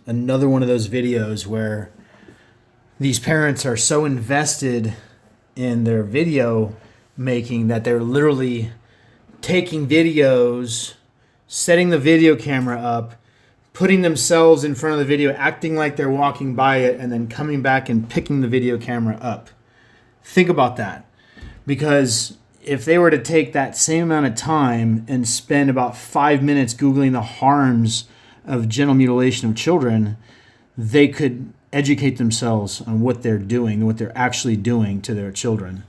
Another one of those videos where these parents are so invested in their video making that they're literally taking videos, setting the video camera up, putting themselves in front of the video, acting like they're walking by it, and then coming back and picking the video camera up. Think about that. Because if they were to take that same amount of time and spend about 5 minutes Googling the harms of genital mutilation of children, they could educate themselves on what they're doing, what they're actually doing to their children.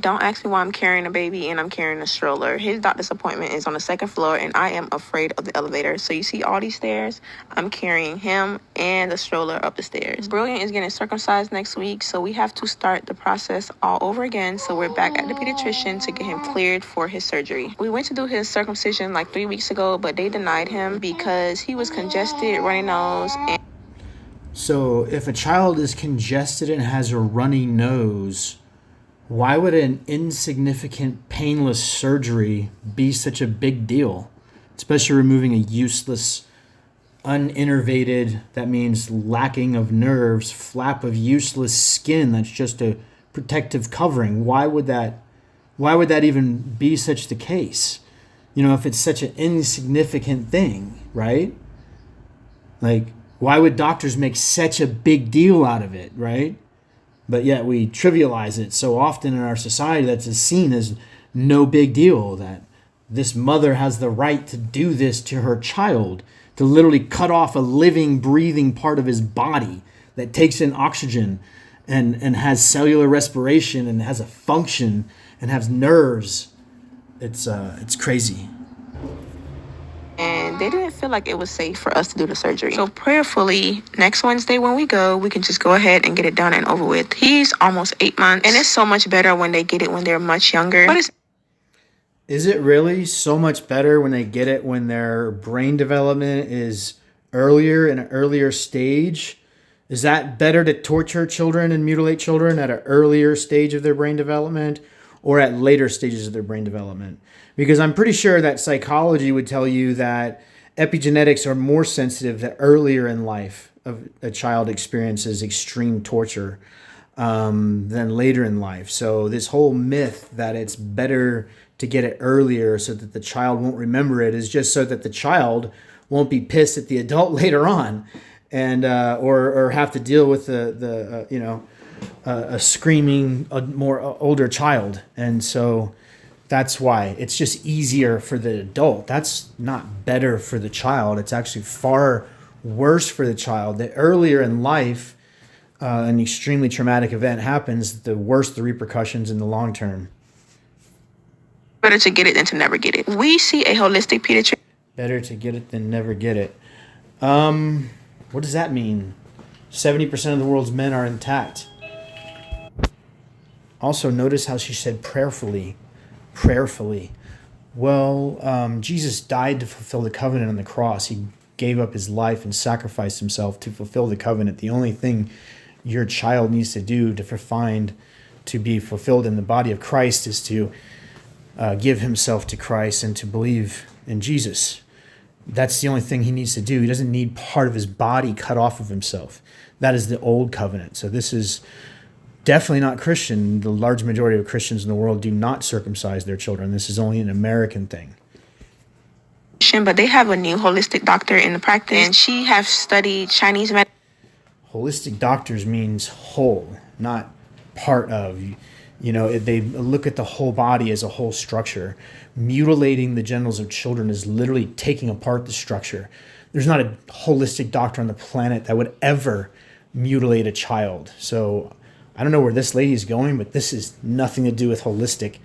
Don't ask me why I'm carrying a baby and I'm carrying a stroller. His doctor's appointment is on the second floor and I am afraid of the elevator. So you see all these stairs? I'm carrying him and the stroller up the stairs. Brilliant is getting circumcised next week, so we have to start the process all over again. So we're back at the pediatrician to get him cleared for his surgery. We went to do his circumcision like 3 weeks ago, but they denied him because he was congested, runny nose, and So if a child is congested and has a runny nose, why would an insignificant, painless surgery be such a big deal? Especially removing a useless, uninnervated, that means lacking of nerves, flap of useless skin that's just a protective covering. Why would that even be such the case? If it's such an insignificant thing, right? Like, why would doctors make such a big deal out of it, right? But yet we trivialize it so often in our society that's seen as no big deal, that this mother has the right to do this to her child, to literally cut off a living, breathing part of his body that takes in oxygen and has cellular respiration and has a function and has nerves. It's crazy. they didn't feel like it was safe for us to do the surgery. So prayerfully, next Wednesday when we go, we can just go ahead and get it done and over with. He's almost 8 months, and it's so much better when they get it when they're much younger. But Is it really so much better when they get it when their brain development is earlier, in an earlier stage? Is that better to torture children and mutilate children at an earlier stage of their brain development or at later stages of their brain development? Because I'm pretty sure that psychology would tell you that epigenetics are more sensitive the earlier in life of a child experiences extreme torture than later in life. So this whole myth that it's better to get it earlier so that the child won't remember it is just so that the child won't be pissed at the adult later on, and or have to deal with a screaming more older child. And so that's why it's just easier for the adult. That's not better for the child. It's actually far worse for the child. The earlier in life an extremely traumatic event happens, the worse the repercussions in the long term. better to get it than to never get it. We see a holistic pediatrician. Better to get it than never get it. What does that mean? 70% of the world's men are intact. Also, notice how she said prayerfully. Prayerfully. Well, Jesus died to fulfill the covenant on the cross. He gave up his life and sacrificed himself to fulfill the covenant. The only thing your child needs to do to be fulfilled in the body of Christ is to give himself to Christ and to believe in Jesus. That's the only thing he needs to do. He doesn't need part of his body cut off of himself. That is the old covenant. So this is definitely not Christian. The large majority of Christians in the world do not circumcise their children. This is only an American thing. But they have a new holistic doctor in the practice, and she has studied Chinese medicine. Holistic doctors means whole, not part of. They look at the whole body as a whole structure. Mutilating the genitals of children is literally taking apart the structure. There's not a holistic doctor on the planet that would ever mutilate a child. So I don't know where this lady is going, but this is nothing to do with holistic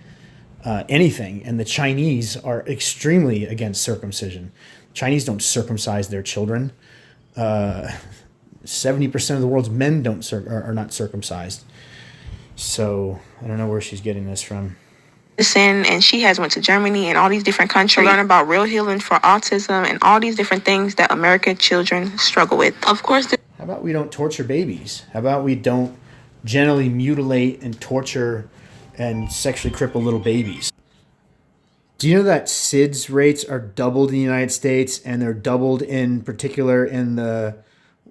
anything. And the Chinese are extremely against circumcision. Chinese don't circumcise their children. 70% of the world's men are not circumcised. So I don't know where she's getting this from. And she has went to Germany and all these different countries to learn about real healing for autism and all these different things that American children struggle with. Of course, how about we don't torture babies? How about we don't generally mutilate and torture and sexually cripple little babies? Do you know that SIDS rates are doubled in the United States, and they're doubled in particular in the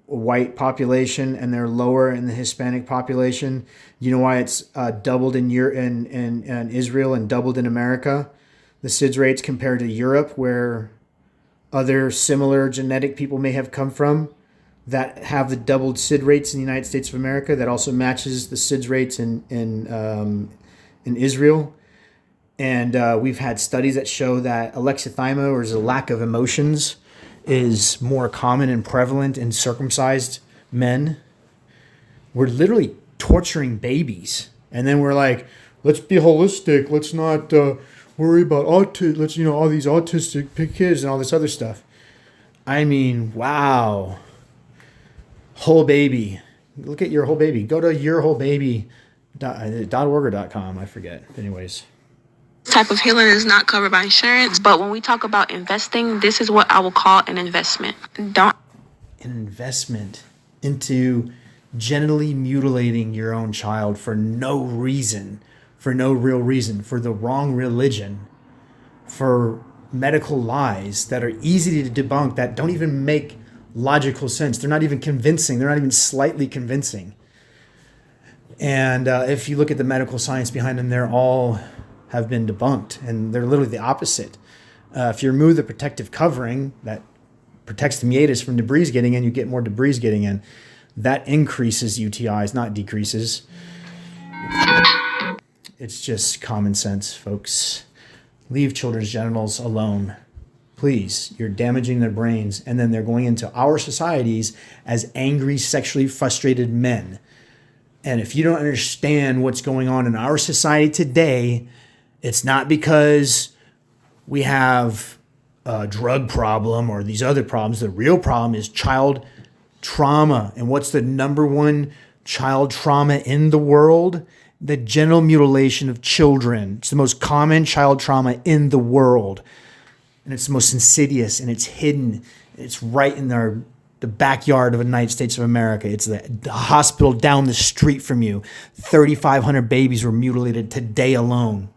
white population, and they're lower in the Hispanic population? You know why it's doubled in Israel and doubled in America? The SIDS rates compared to Europe, where other similar genetic people may have come from, that have the doubled SID rates in the United States of America, that also matches the SIDS rates in Israel. And we've had studies that show that alexithymia, or the lack of emotions, is more common and prevalent in circumcised men. We're literally torturing babies, and then we're like, let's be holistic. Let's not worry about let's all these autistic kids and all this other stuff. I mean, wow. Whole baby. Look at your whole baby. Go to yourwholebaby.org or .com. I forget. Anyways. Type of healing is not covered by insurance, but when we talk about investing, this is what I will call an investment. An investment into genitally mutilating your own child for no reason, for no real reason, for the wrong religion, for medical lies that are easy to debunk, that don't even make logical sense. They're not even convincing. They're not even slightly convincing. And if you look at the medical science behind them, they're all have been debunked, and they're literally the opposite. If you remove the protective covering that protects the meatus from debris getting in, you get more debris getting in. That increases UTIs, not decreases. It's just common sense, folks. Leave children's genitals alone. Please, you're damaging their brains, and then they're going into our societies as angry, sexually frustrated men. And if you don't understand what's going on in our society today, it's not because we have a drug problem or these other problems. The real problem is child trauma. And what's the number one child trauma in the world? The genital mutilation of children. It's the most common child trauma in the world. And it's the most insidious, and it's hidden. It's right in the backyard of the United States of America. It's the hospital down the street from you. 3,500 babies were mutilated today alone.